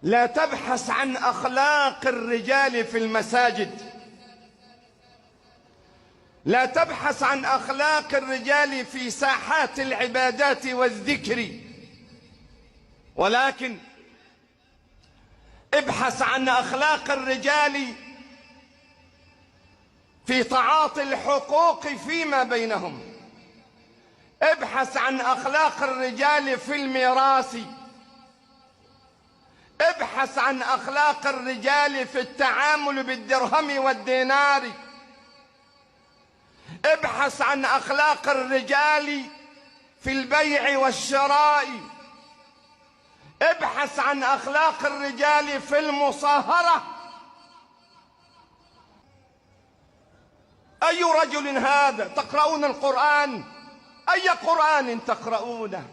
لا تبحث عن أخلاق الرجال في المساجد، لا تبحث عن أخلاق الرجال في ساحات العبادات والذكر، ولكن ابحث عن أخلاق الرجال في تعاطي الحقوق فيما بينهم، ابحث عن أخلاق الرجال في الميراث، ابحث عن أخلاق الرجال في التعامل بالدرهم والدينار، ابحث عن أخلاق الرجال في البيع والشراء، ابحث عن أخلاق الرجال في المصاهرة. أي رجل هذا؟ تقرؤون القرآن؟ أي قرآن تقرؤونه؟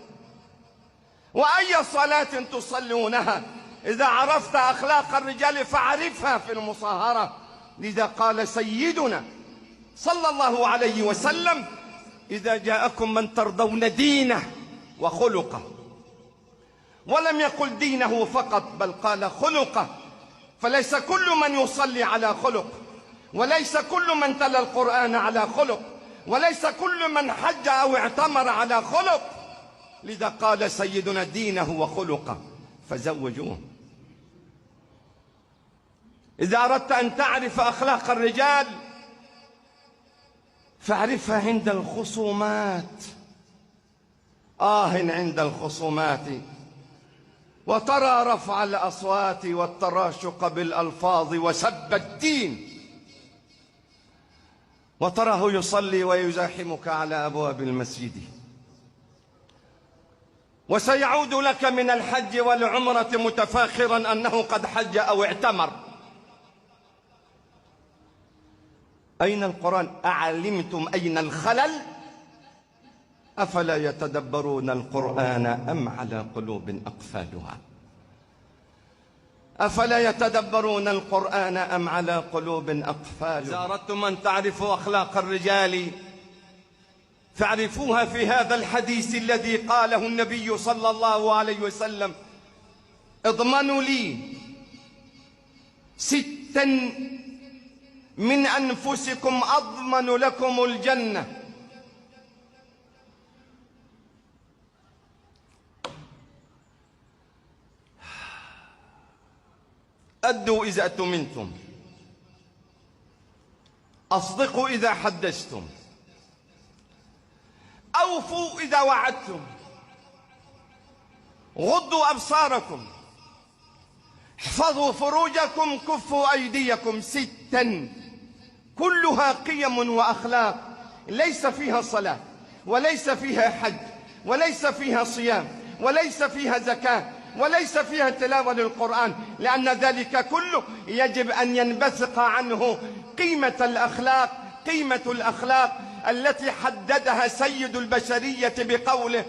وأي صلاة تصلونها؟ إذا عرفت أخلاق الرجال فاعرفها في المصاهرة. لذا قال سيدنا صلى الله عليه وسلم: إذا جاءكم من ترضون دينه وخلقه. ولم يقل دينه فقط، بل قال خلقه، فليس كل من يصلي على خلق، وليس كل من تلا القرآن على خلق، وليس كل من حج أو اعتمر على خلق. لذا قال سيدنا دينه وخلقه فزوجوه. إذا أردت أن تعرف أخلاق الرجال فاعرفها عند الخصومات. عند الخصومات وترى رفع الأصوات والتراشق بالألفاظ وسب الدين، وتراه يصلي ويزاحمك على أبواب المسجد، وسيعود لك من الحج والعمرة متفاخرا أنه قد حج أو اعتمر. أين القرآن؟ أعلمتم أين الخلل؟ أفلا يتدبرون القرآن أم على قلوب أقفالها؟ أفلا يتدبرون القرآن أم على قلوب أقفالها؟ إذا أردتم أن تعرفوا أخلاق الرجال فاعرفوها في هذا الحديث الذي قاله النبي صلى الله عليه وسلم: اضمنوا لي 6 من أنفسكم أضمن لكم الجنة. أدوا إذا أتمنتم، أصدقوا إذا حدثتم، أوفوا إذا وعدتم، غضوا أبصاركم، احفظوا فروجكم، كفوا أيديكم. 6 كلها قيم وأخلاق ليس فيها صلاة، وليس فيها حج، وليس فيها صيام، وليس فيها زكاة، وليس فيها تلاوة للقرآن، لأن ذلك كله يجب أن ينبثق عنه قيمة الأخلاق، قيمة الأخلاق التي حددها سيد البشرية بقوله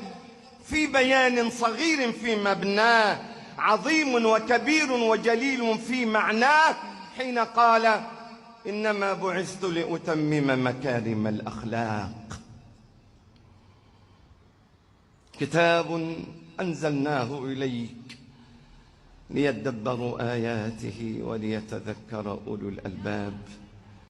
في بيان صغير في مبناه، عظيم وكبير وجليل في معناه، حين قال: إنما بعثت لأتمم مكارم الأخلاق. كتاب أنزلناه إليك ليدبروا آياته وليتذكر أولو الألباب.